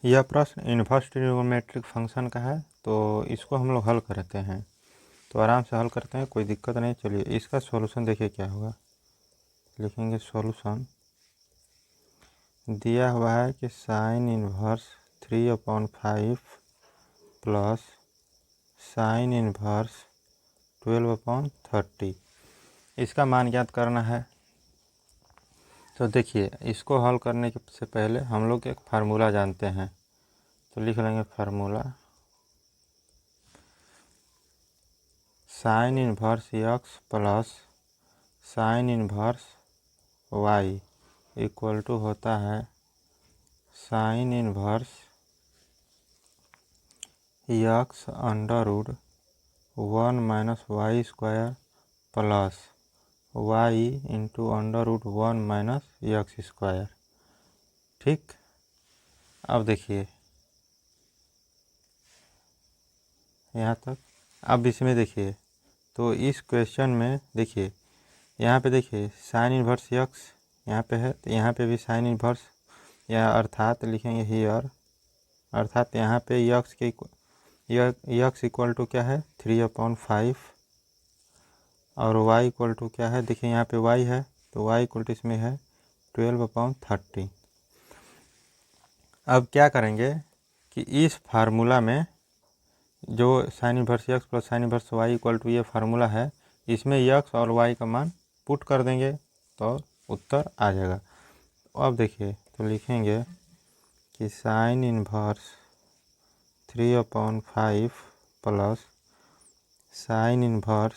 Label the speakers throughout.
Speaker 1: यह प्रश्न inverse trigonometric function का है, तो इसको हम लोग हल करते हैं। तो आराम से हल करते हैं, कोई दिक्कत नहीं। चलिए इसका सॉल्यूशन देखिए क्या होगा। लिखेंगे सॉल्यूशन, दिया हुआ है कि sine inverse 3/5 plus sine inverse 12/30, इसका मान ज्ञात करना है। तो देखिए इसको हल करने से पहले हम लोग एक फार्मूला जानते हैं, तो लिख लेंगे formula sine inverse x plus sine inverse y equal to होता है sine inverse x under root 1 - y square plus y into under root 1 - x square. ठीक, अब देखिए यहाँ तक। अब इसमें देखिए, तो इस क्वेश्चन में देखिए यहाँ पे देखिए साइन इन्वर्स x यहाँ पे है, तो यहाँ पे भी साइन इन्वर्स, या अर्थात लिखेंगे हियर, अर्थात यहाँ पे x के x इक्वल टू क्या है 3/5 और y इक्वल टू क्या है, देखिए यहाँ पे y है, तो y इक्वल टू इसमें है 12/30। अब क्या करेंगे कि इस फार्मूला में जो sine inverse x plus sine inverse y equal to ये फार्मूला है, इसमें x और y का मान पुट कर देंगे तो उत्तर आ जाएगा। अब देखिए, तो लिखेंगे कि sine inverse 3/5 plus sine inverse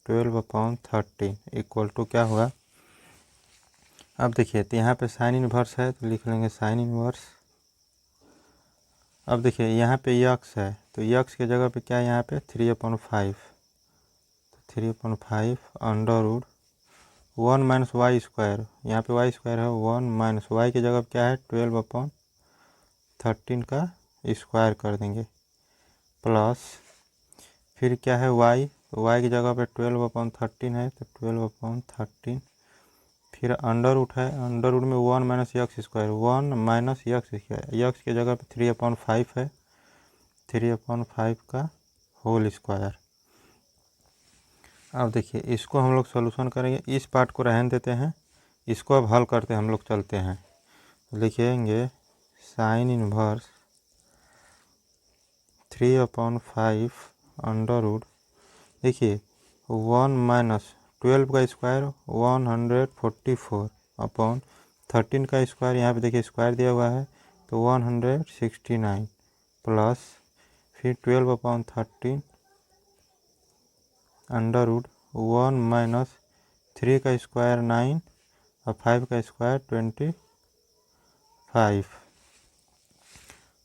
Speaker 1: 12/30 equal to क्या होगा। अब देखिए तो यहाँ पे साइन इन्वर्स है, तो लिख लेंगे साइन इन्वर्स। अब देखिए यहाँ पे x है, तो x के जगह पे क्या है यहाँ पे 3/5, तो 3/5 अंडर रूट 1 - y स्क्वायर, यहाँ पे y स्क्वायर है 1 - y की जगह पे क्या है 12/13 का स्क्वायर कर देंगे, प्लस फिर क्या है y, तो y की जगह पे 12/13 है, तो 12/13, फिर अंडर रूट है, अंडर रूट में 1 - x square, 1 - x square, x की जगह पे 3/5 है, 3/5 का होल स्क्वायर। अब देखिए इसको हम लोग सॉल्यूशन करेंगे, इस पार्ट को रहने देते हैं, इसको अब हल करते हम लोग चलते हैं। लिखेंगे साइन इन्वर्स 3/5 अंडर रूट, देखिए 1 - 12 का स्क्वायर 144 अपॉन 13 का स्क्वायर, यहाँ पे देखिए स्क्वायर दिया हुआ है, तो 169 प्लस फिर 12/13 अंडर रूट 1 - 3 का स्क्वायर 9 और 5 का स्क्वायर 25।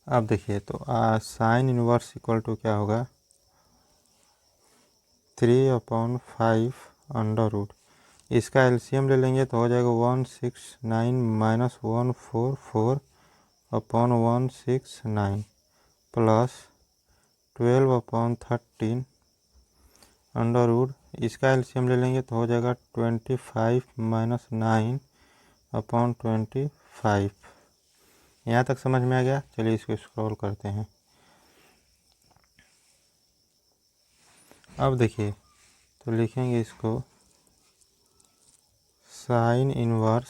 Speaker 1: अब देखिए तो साइन इन्वर्स इक्वल टू क्या होगा 3/5 अंडर रूट, इसका एलसीएम ले लेंगे तो हो जाएगा 169 - 144 अपॉन 169 प्लस 12/13 अंडर रूट, इसका एलसीएम ले लेंगे तो हो जाएगा 25 - 9 अपॉन 25। यहाँ तक समझ में आ गया। चलिए इसको स्क्रॉल करते हैं। अब देखिए तो लिखेंगे इसको साइन इन्वर्स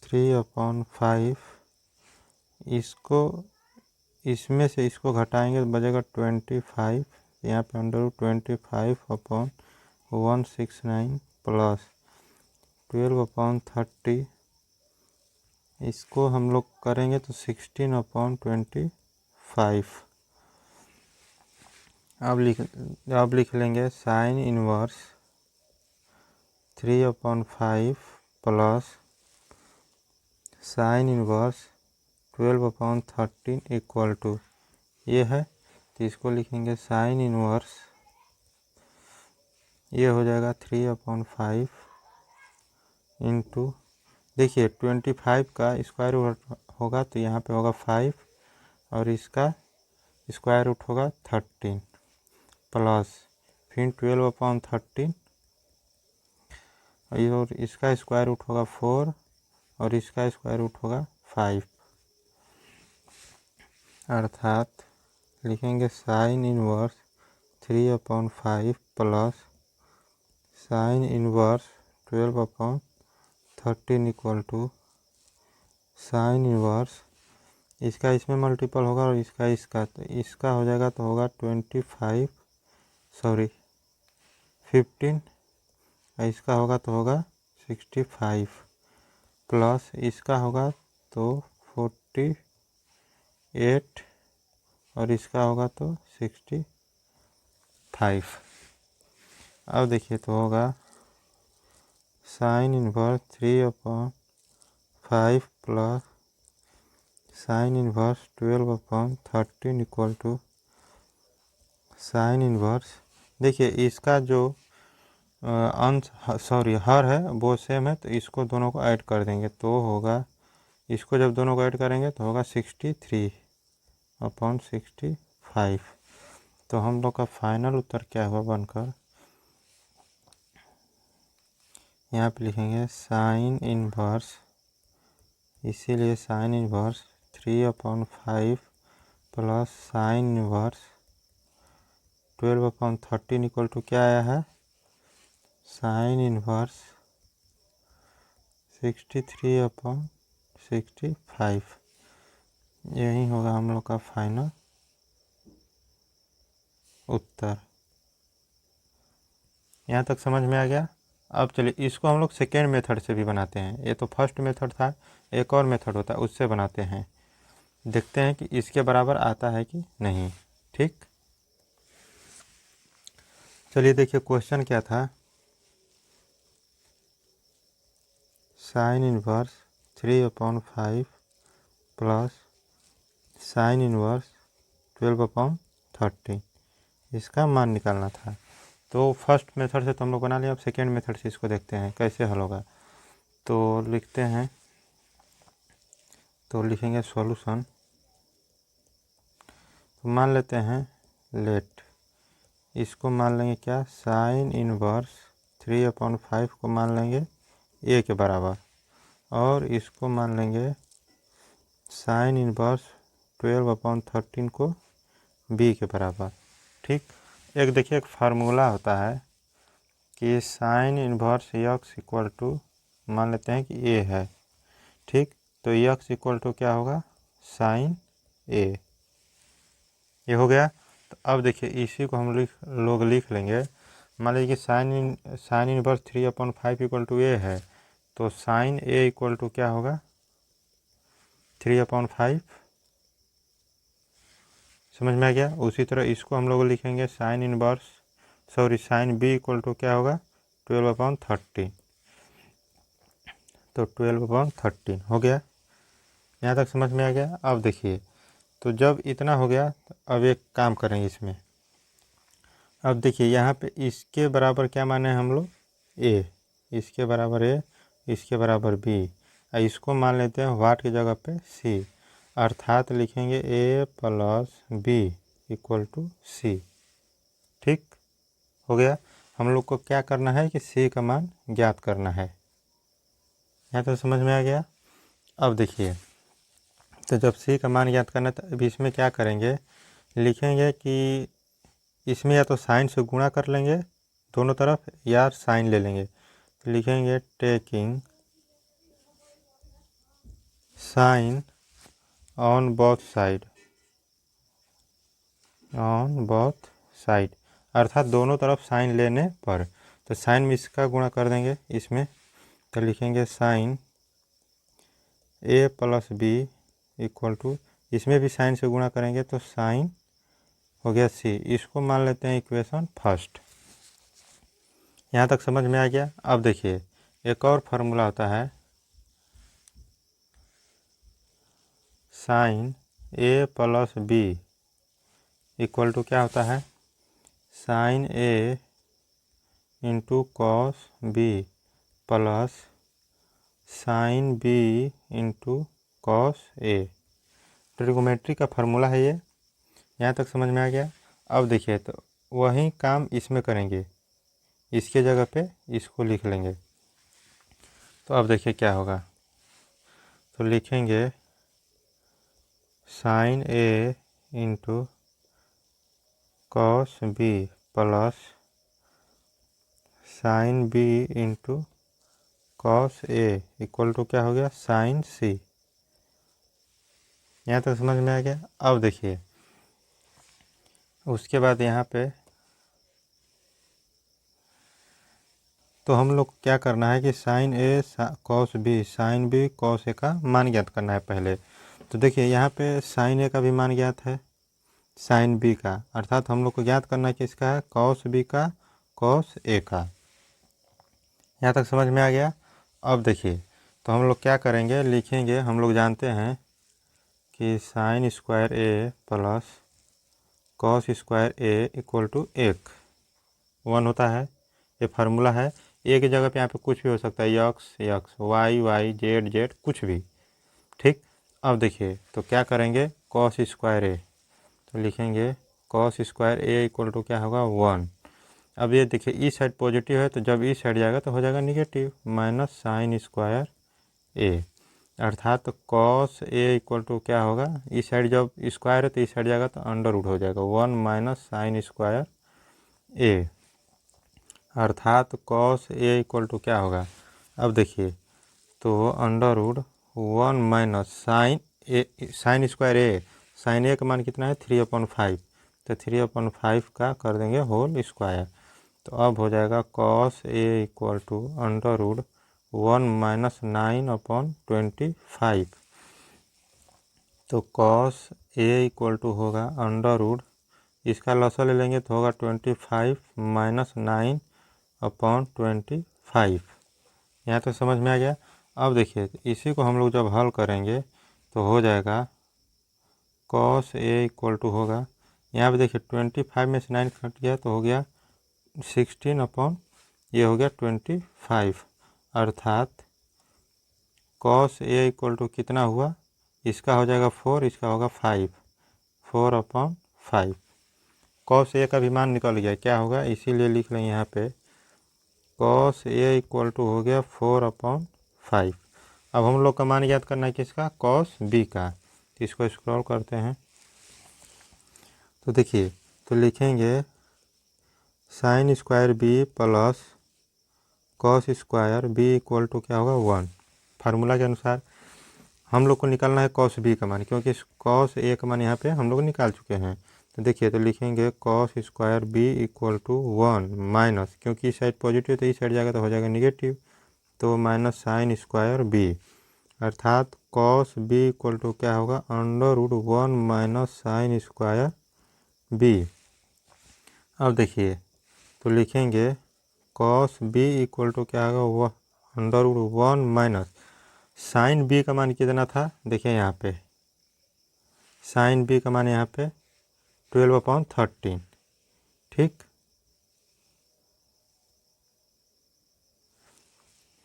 Speaker 1: 3/5, इसको इसमें से इसको घटाएंगे तो बचेगा 25, यहाँ पे अंडर रूट 25 अपॉन 169 प्लस 12/30, इसको हम लोग करेंगे तो 16/25। अब लिख लेंगे sine inverse 3/5 plus sine inverse 12/13 equal to ये है, तो इसको लिखेंगे साइन इन्वर्स, ये हो जाएगा 3/5 इंटू, देखिए 25 का स्क्वायर रूट होगा तो यहाँ पे होगा 5 और इसका स्क्वायर रूट होगा 13 प्लस फिर 12/13 और इसका स्क्वायर रूट होगा 4 और इसका स्क्वायर रूट होगा 5। अर्थात लिखेंगे sine inverse 3/5 plus sine inverse 12/13 equal to sine inverse इसका इसमें मल्टीपल होगा और इसका तो इसका हो जाएगा तो होगा 15 और इसका होगा तो होगा 65 प्लस इसका होगा तो 48 और इसका होगा तो 65। अब देखिए तो होगा sine inverse 3/5 plus sine inverse 12/13 equal to sine inverse. देखिए इसका जो अंश हर है वो सेम है तो इसको दोनों को ऐड कर देंगे तो होगा इसको जब दोनों को ऐड करेंगे तो होगा 63/65। तो हम लोग का फाइनल उत्तर क्या हुआ बनकर यहाँ पे लिखेंगे साइन इनवर्स इसीलिए sine inverse 3/5 plus sine inverse 12/13 equal to क्या आया है साइन इनवर्स 63/65। यही होगा हम लोग का फाइनल उत्तर। यहाँ तक समझ में आ गया। अब चलिए इसको हम लोग सेकेंड मेथड से भी बनाते हैं। ये तो फर्स्ट मेथड था, एक और मेथड होता है उससे बनाते हैं, देखते हैं कि इसके बराबर आता है कि नहीं। ठीक, चलिए देखिए क्वेश्चन क्या था। Sign inverse 3/5 plus sine inverse 12/13 इसका मान निकालना था। तो फर्स्ट मेथड से तो हम लोग बना लिया, अब सेकेंड मेथड से इसको देखते हैं कैसे हल होगा। तो लिखते हैं, तो लिखेंगे सॉल्यूशन। तो मान लेते हैं लेट, इसको मान लेंगे क्या साइन इनवर्स 3/5 को मान लेंगे ए के बराबर और इसको मान लेंगे साइन इनवर्स 12/13 को बी के बराबर। ठीक, एक देखिए एक फार्मूला होता है कि sine inverse x equal to मान लेते हैं कि ए है। ठीक, तो यक्स इक्वल टू क्या होगा साइन ए, ये हो गया। तो अब देखिए इसी को हम लोग लिख लेंगे। मान लीजिए कि साइन इनवर्स 3/5 इक्वल टू ए है तो साइन ए इक्वल टू क्या होगा 3/5। समझ में आ गया। उसी तरह इसको हम लोग लिखेंगे साइन बी इक्वल टू क्या होगा 12/13। तो 12/13 हो गया। यहाँ तक समझ में आ गया। अब देखिए तो जब इतना हो गया तो अब एक काम करेंगे इसमें। अब देखिए यहाँ पे इसके बराबर क्या माने हम लोग ए, इसके बराबर ए, इसके बराबर बी, इसको मान लेते हैं वाट की जगह पे सी, अर्थात लिखेंगे ए प्लस बी इक्वल टू सी। ठीक हो गया। हम लोग को क्या करना है कि सी का मान ज्ञात करना है। यहाँ तो समझ में आ गया। अब देखिए तो जब सी का मान ज्ञात करना है तो अभी इसमें क्या करेंगे, लिखेंगे कि इसमें या तो साइन से गुणा कर लेंगे दोनों तरफ या साइन ले लेंगे। तो लिखेंगे taking sine on both side, अर्थात दोनों तरफ साइन लेने पर। तो साइन में इसका गुणा कर देंगे इसमें, तो लिखेंगे sine A plus B equal to, इसमें भी साइन से गुणा करेंगे तो साइन हो गया सी। इसको मान लेते हैं इक्वेशन फर्स्ट। यहाँ तक समझ में आ गया। अब देखिए एक और फार्मूला होता है sine A plus B equal to क्या होता है sine A into cos B plus sine B into cos A. Trigonometry का फार्मूला है ये। यहाँ तक समझ में आ गया। अब देखिए तो वही काम इसमें करेंगे, इसके जगह पे इसको लिख लेंगे। तो अब देखिए क्या होगा, तो लिखेंगे sine A into cos B plus sine B into cos A equal to क्या हो गया साइन सी। यहाँ तक समझ में आ गया। अब देखिए उसके बाद यहाँ पे तो हम लोग क्या करना है कि sine A cos B sine B cos A का मान ज्ञात करना है पहले। तो देखिए यहाँ पे साइन ए का भी मान ज्ञात है साइन बी का, अर्थात हम लोग को ज्ञात करना है किसका है कॉस बी का कॉस ए का। यहाँ तक समझ में आ गया। अब देखिए तो हम लोग क्या करेंगे लिखेंगे, हम लोग जानते हैं कि sine square A plus cos square A equal to 1 होता है। ये फार्मूला है। ए की जगह पे यहाँ पे कुछ भी हो सकता है x x y y z z कुछ भी। ठीक। अब देखिए तो क्या करेंगे कॉस स्क्वायर ए तो लिखेंगे cos square A equal to क्या होगा 1। अब ये देखिए इस साइड पॉजिटिव है तो जब इस साइड जाएगा तो हो जाएगा निगेटिव माइनस साइन स्क्वायर ए, अर्थात कॉस ए इक्वल टू क्या होगा इस साइड जब स्क्वायर है तो इस साइड जाएगा तो अंडर रूट हो जाएगा 1 माइनस साइन स्क्वायर ए, अर्थात कॉस ए इक्वल टू क्या होगा। अब देखिए तो under root 1 minus sine square A, sine A का मान कितना है 3/5, तो 3/5 का कर देंगे होल स्क्वायर। तो अब हो जाएगा cos A equal to under root 1 minus 9/25। तो कॉस ए इक्वल टू होगा अंडर रूट, इसका लसा ले लेंगे तो होगा 25 माइनस 9/25। यहाँ तो समझ में आ गया। अब देखिए इसी को हम लोग जब हल करेंगे तो हो जाएगा कॉस ए इक्वल टू होगा, यहाँ पे देखिए 25 में से 9 कट गया तो हो गया 16 ये हो गया 25, अर्थात कॉस ए इक्वल टू कितना हुआ, इसका हो जाएगा 4, इसका होगा 5, 4/5। कॉस ए का भी मान निकल गया क्या होगा, इसीलिए लिख लें यहाँ पे कॉस ए इक्वल टू हो गया 4/5। अब हम लोग का मान याद करना है किसका कॉस बी का, तो इसको स्क्रॉल करते हैं तो देखिए तो लिखेंगे sine square B plus cos square B equal to क्या होगा 1। फार्मूला के अनुसार हम लोग को निकालना है कॉस बी का मान, क्योंकि कॉस ए का मान यहाँ पे हम लोग निकाल चुके हैं। तो देखिए तो लिखेंगे cos square B equal to 1 minus, क्योंकि इस साइड पॉजिटिव तो इस साइड जाएगा तो हो जाएगा निगेटिव, तो माइनस साइन स्क्वायर बी, अर्थात कॉस बी इक्वल टू क्या होगा under root 1 minus sine square B. अब देखिए तो लिखेंगे कॉस बी इक्वल टू क्या होगा वह under root 1 minus sine B का मान कितना था, देखिए यहाँ पे साइन बी का मान यहाँ पे 12/13। ठीक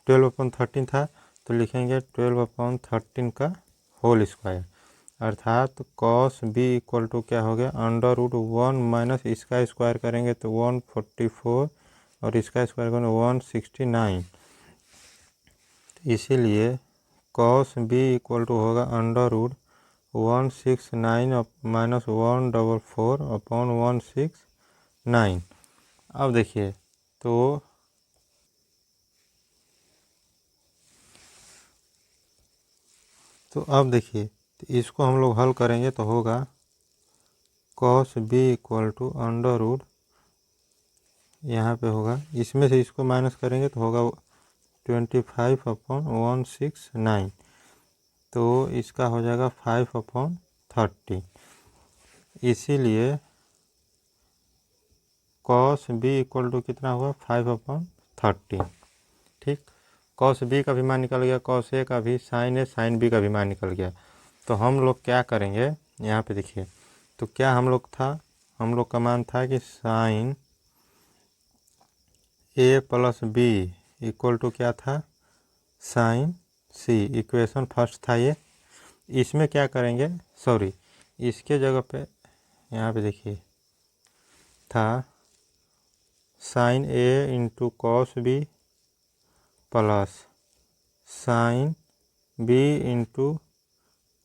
Speaker 1: 12/13 था तो लिखेंगे 12/13 का होल स्क्वायर, अर्थात कॉस बी इक्वल टू क्या हो गया अंडर रूट 1 माइनस इसका स्क्वायर करेंगे तो 144 और इसका स्क्वायर करेंगे 169, इसीलिए कॉस बी इक्वल टू होगा अंडर रूट 169 माइनस 144/169। अब देखिए तो अब देखिए तो इसको हम लोग हल करेंगे तो होगा cos B equal to under root, यहाँ पे होगा इसमें से इसको माइनस करेंगे तो होगा 25/169, तो इसका हो जाएगा 5/30, इसीलिए कॉस बी इक्वल टू कितना हुआ 5/30। ठीक कॉस बी का भी मान निकल गया, कॉस ए का भी, साइन ए साइन बी का भी मान निकल गया। तो हम लोग क्या करेंगे यहाँ पे देखिए तो क्या हम लोग का मान था कि sine A plus B equal to क्या था साइन सी, इक्वेशन फर्स्ट था ये। इसमें क्या करेंगे सॉरी इसके जगह पे यहाँ पे देखिए था sine A into cos B plus sine B into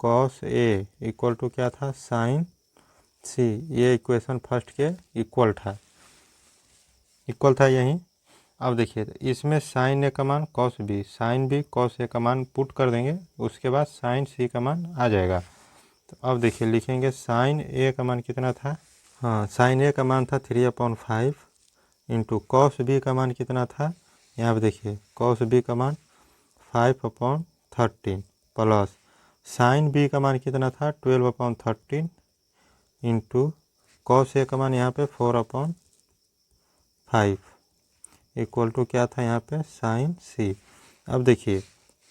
Speaker 1: cos A equal to क्या था, साइन सी। ये इक्वेशन फर्स्ट के इक्वल था यहीं। अब देखिए इसमें साइन ए का मान cos B, sine B cos A का मान पुट कर देंगे, उसके बाद साइन सी का मान आ जाएगा। तो अब देखिए लिखेंगे साइन ए का मान कितना था, हाँ साइन ए का मान था 3/5 इंटू कॉस बी का मान कितना था, यहाँ पे देखिए कॉस बी का मान 5/13 प्लस साइन बी का मान कितना था 12/13 इंटू कॉस ए का मान यहाँ पे 4/5 इक्वल टू क्या था यहाँ पे साइन सी। अब देखिए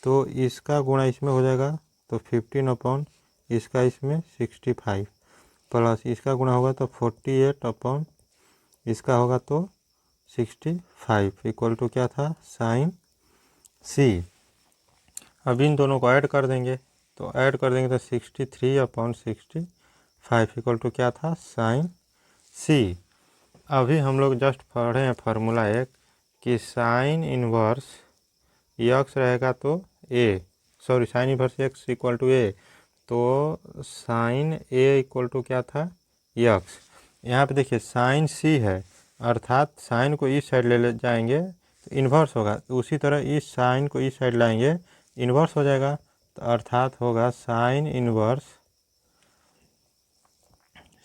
Speaker 1: तो इसका गुणा इसमें हो जाएगा तो 15 इसका इसमें 65 प्लस इसका गुणा होगा तो 48 इसका होगा तो 65 इक्वल टू क्या था साइन सी। अब इन दोनों को ऐड कर देंगे, तो ऐड कर देंगे तो 63/65 इक्वल टू क्या था साइन सी। अभी हम लोग जस्ट पढ़े हैं फार्मूला एक कि साइन इनवर्स यक्स रहेगा तो sine inverse x equal to A, तो साइन ए इक्वल टू क्या था यक्स। यहाँ पे देखिए साइन सी है, अर्थात साइन को इस साइड ले जाएंगे तो इन्वर्स होगा, तो उसी तरह इस साइन को इस साइड लाएंगे इन्वर्स हो जाएगा, तो अर्थात होगा साइन इनवर्स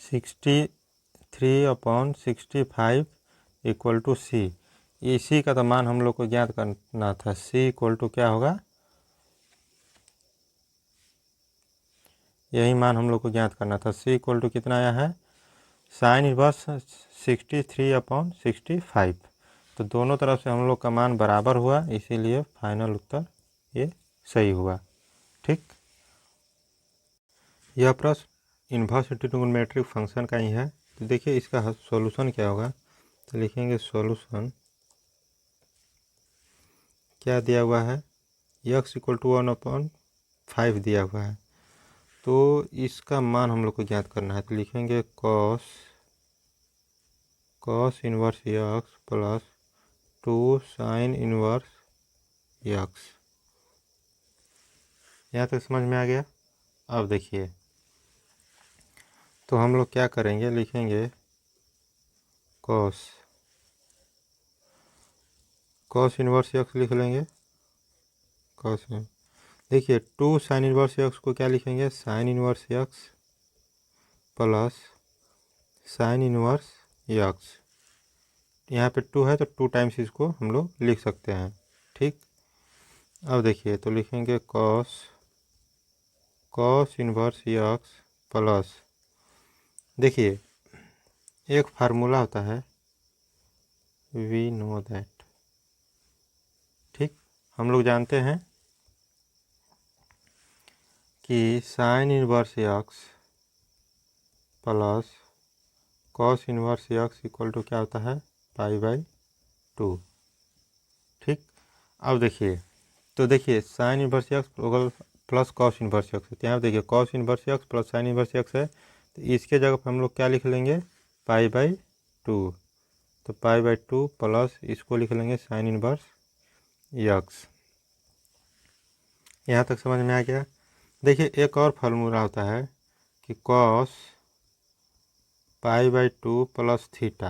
Speaker 1: 63/65 इक्वल टू सी। इसी का तो मान हम लोग को ज्ञात करना था, सी इक्वल टू क्या होगा, यही मान हम लोग को ज्ञात करना था। सी इक्वल टू कितना आया है, साइन इनवर्स 63/65। तो दोनों तरफ से हम लोग का मान बराबर हुआ, इसीलिए फाइनल उत्तर ये सही हुआ। ठीक, यह प्रश्न इन्वर्स ट्रिग्नोमेट्रिक फंक्शन का ही है। तो देखिए इसका सॉल्यूशन क्या होगा, तो लिखेंगे सॉल्यूशन क्या दिया हुआ है, x इक्वल टू 1/5 दिया हुआ है, तो इसका मान हम लोग को ज्ञात करना है। तो लिखेंगे cos inverse x plus 2 sign inverse x। यहाँ तक समझ में आ गया। अब देखिए तो हम लोग क्या करेंगे, लिखेंगे कॉस इनवर्स x लिख लेंगे, कॉस में देखिए 2 साइन इनवर्स x को क्या लिखेंगे, sine inverse x plus sine inverse x। यहाँ पे 2 है तो 2 टाइम्स इसको हम लोग लिख सकते हैं। ठीक, अब देखिए तो लिखेंगे कॉस इनवर्स x प्लस, देखिए एक फार्मूला होता है, वी नो दैट, ठीक, हम लोग जानते हैं कि sine inverse x plus cos inverse x equal to क्या होता है, π/2। ठीक, अब देखिए तो देखिए sine inverse x plus cos inverse x, तो यहाँ देखिए cos inverse x plus sine inverse x है, तो इसके जगह पर हम लोग क्या लिख लेंगे, π/2। तो π/2 प्लस इसको लिख लेंगे साइन इनवर्स x। यहाँ तक समझ में आ गया। देखिए एक और फार्मूला होता है कि कॉस π/2 प्लस थीटा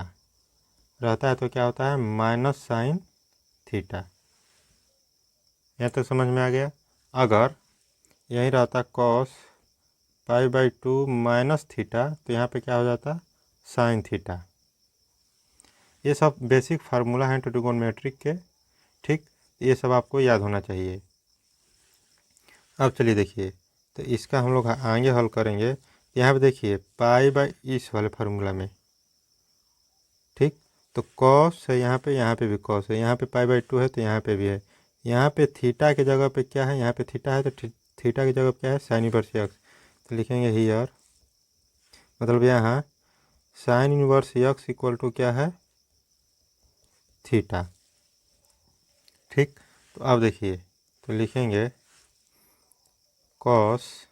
Speaker 1: रहता है, तो क्या होता है माइनस साइन थीटा। यहाँ तक समझ में आ गया। अगर यही रहता कॉस π/2 माइनस थीटा, तो यहाँ पे क्या हो जाता साइन थीटा। ये सब बेसिक फार्मूला हैं ट्रिग्नोमेट्रिक के। ठीक, ये सब आपको याद होना चाहिए। अब चलिए देखिए तो इसका हम लोग आगे हल करेंगे। यहाँ पे देखिए π/, इस वाले फार्मूला में, ठीक, तो कॉस है यहाँ पे भी कॉस है, यहाँ पे π/2 है तो यहाँ पे भी है। यहाँ पे थीटा के जगह पे क्या है, यहाँ पे थीटा है तो थीटा की जगह पे क्या है, साइन इनवर्स x। तो लिखेंगे हियर, मतलब यहाँ sine inverse x equal to क्या है, थीटा। ठीक, तो अब देखिए तो लिखेंगे कॉस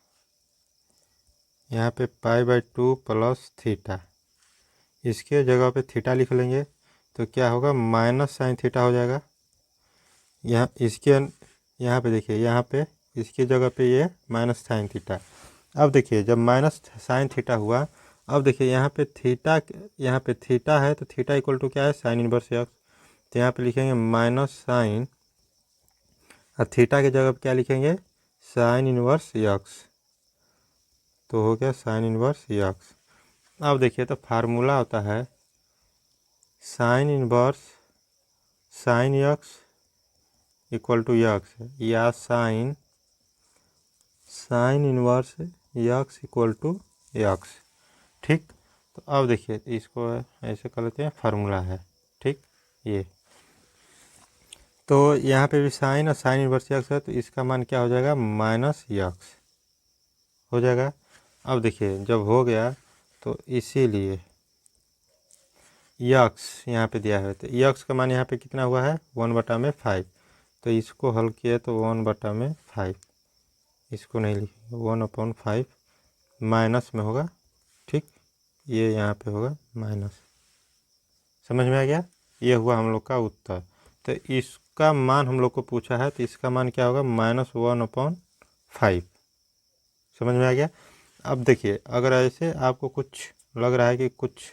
Speaker 1: यहाँ पे π/2 प्लस थीटा, इसके जगह पे थीटा लिख लेंगे, तो क्या होगा माइनस साइन थीटा हो जाएगा। यहाँ इसके यहाँ पे देखिए, यहाँ पे इसके जगह पे ये माइनस साइन थीटा, अब देखिए जब माइनस साइन थीटा हुआ, अब देखिए यहाँ पे थीटा है, तो थीटा इक्वल टू क्या है, साइन इनवर्स एक्स। तो यहाँ पे लिखेंगे माइनस साइन, और थीटा की जगह पे क्या लिखेंगे, साइन इनवर्स एक्स। तो हो गया साइन इनवर्स एक्स। अब देखिए तो फार्मूला होता है sine inverse sine x equal to x, या sine inverse x equal to x. ठीक, तो अब देखिए इसको ऐसे कर लेते हैं, फार्मूला है। ठीक, ये तो यहाँ पे भी साइन और साइन इनवर्स एक्स है, तो इसका मान क्या हो जाएगा, माइनस एक्स हो जाएगा। अब देखिए जब हो गया तो इसीलिए यक्स यहाँ पे दिया है, तो यक्स का मान यहाँ पे कितना हुआ है, 1/5। तो इसको हल किए तो 1/5, इसको नहीं लिखेंगे, 1/5 माइनस में होगा। ठीक, ये यहाँ पे होगा माइनस। समझ में आ गया, ये हुआ हम लोग का उत्तर। तो इसका मान हम लोग को पूछा है, तो इसका मान क्या होगा, -1/5। समझ में आ गया। अब देखिए अगर ऐसे आपको कुछ लग रहा है कि कुछ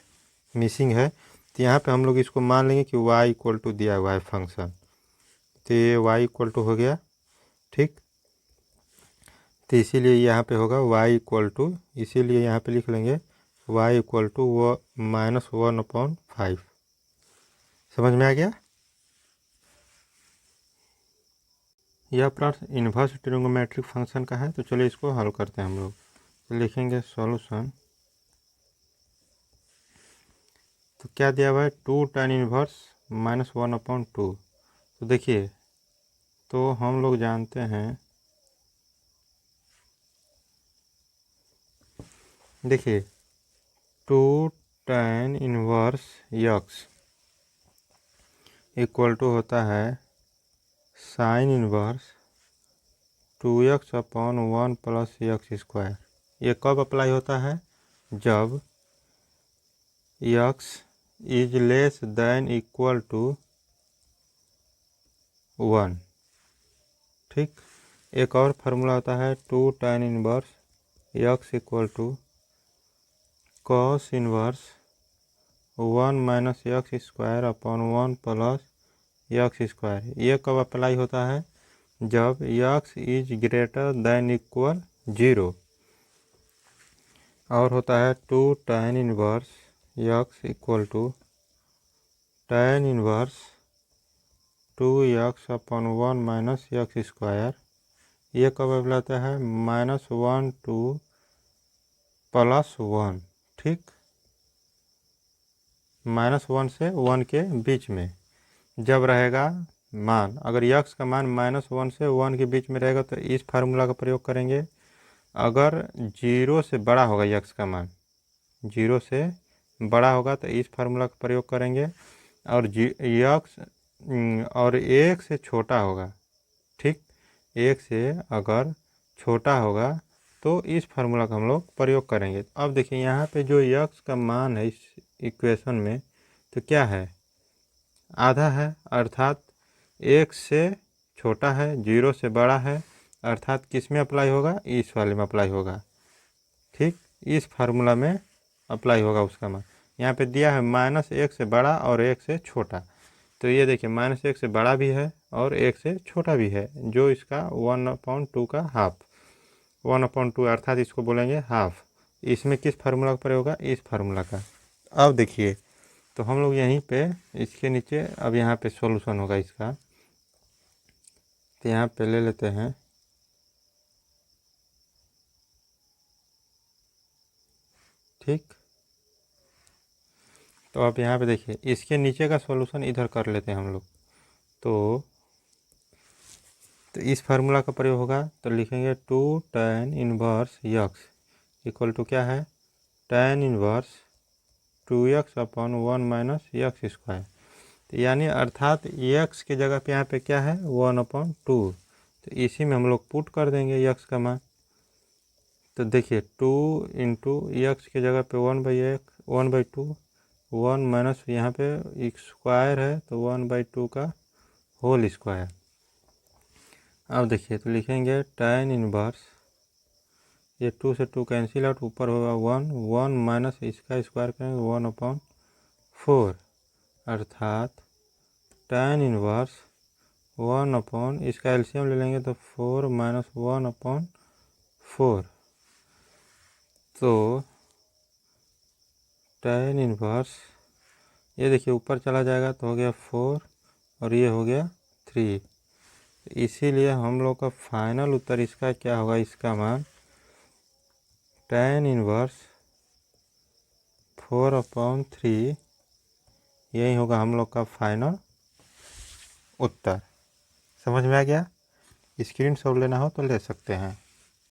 Speaker 1: मिसिंग है, तो यहाँ पे हम लोग इसको मान लेंगे कि y इक्वल टू दिया हुआ है फंक्शन, तो ये y इक्वल टू हो गया। ठीक, तो इसीलिए यहाँ पे होगा y इक्वल टू, इसीलिए यहाँ पे लिख लेंगे y इक्वल टू -1/5। समझ में आ गया। यह प्रश्न इन्वर्स ट्रिग्नोमेट्रिक फंक्शन का है, तो चलिए इसको हल करते हैं हम लोग। तो लिखेंगे सॉल्यूशन, तो क्या दिया हुआ है, 2 tan इनवर्स -1/2। तो देखिए तो हम लोग जानते हैं, देखिए 2 tan inverse x equal to होता है sine inverse 2x/1 plus x²। ये कब अप्लाई होता है, जब x is less than equal to 1। ठीक, एक और फार्मूला होता है 2 tan inverse x equal to cos inverse 1 - x²/1 plus x²। ये कब अप्लाई होता है, जब x is greater than equal 0। और होता है 2 tan inverse x equal to tan inverse 2x/1 - x²। ये कब अप्लाई होता है, -1 to +1। ठीक, -1 से 1 के बीच में जब रहेगा मान, अगर यक्स का मान -1 से 1 के बीच में रहेगा तो इस फार्मूला का प्रयोग करेंगे। अगर 0 से बड़ा होगा यक्स का मान, 0 से बड़ा होगा तो इस फार्मूला का प्रयोग करेंगे। और यक्स और 1 से छोटा होगा, ठीक, 1 से अगर छोटा होगा तो इस फार्मूला का हम लोग प्रयोग करेंगे। अब देखिए यहाँ पे जो यक्स का मान है इस इक्वेशन में, तो क्या है, आधा है, अर्थात 1 से छोटा है, 0 से बड़ा है, अर्थात किस में अप्लाई होगा, इस वाले में अप्लाई होगा। ठीक, इस फार्मूला में अप्लाई होगा उसका मान। यहाँ पे दिया है -1 से बड़ा और 1 से छोटा, तो ये देखिए -1 से बड़ा भी है और 1 से छोटा भी है, जो इसका 1/2 का हाफ, 1/2 अर्थात इसको बोलेंगे हाफ। इसमें किस फार्मूला का प्रयोग होगा, इस फार्मूला का। अब देखिए तो हम लोग यहीं पे इसके नीचे, अब यहाँ पे सॉल्यूशन होगा इसका, तो यहाँ पे ले लेते हैं, ठीक। तो आप यहाँ पे देखिए इसके नीचे का सॉल्यूशन इधर कर लेते हैं हम लोग। तो इस फार्मूला का प्रयोग होगा, तो लिखेंगे 2 tan inverse x equal to क्या है, tan इनवर्स 2x/1 - x²। तो यानी अर्थात x की जगह पे यहाँ पे क्या है, 1/2। तो इसी में हम लोग पुट कर देंगे x का मान। तो देखिए 2 × x की जगह पे 1/2, 1 माइनस यहाँ पे एक स्क्वायर है तो 1/2 का होल स्क्वायर। अब देखिए तो लिखेंगे tan इनवर्स ये 2 से 2 कैंसिल आउट, ऊपर होगा 1, 1 माइनस इसका स्क्वायर करेंगे 1/4, अर्थात tan इनवर्स 1 इसका एलसीएम ले लेंगे तो 4 माइनस 1/4, तो tan इनवर्स ये देखिए ऊपर चला जाएगा तो हो गया 4 और ये हो गया 3। इसीलिए हम लोग का फाइनल उत्तर इसका क्या होगा, इसका मान tan इनवर्स 4/3 यही होगा हम लोग का फाइनल उत्तर। समझ में आ गया? स्क्रीनशॉट लेना हो तो ले सकते हैं।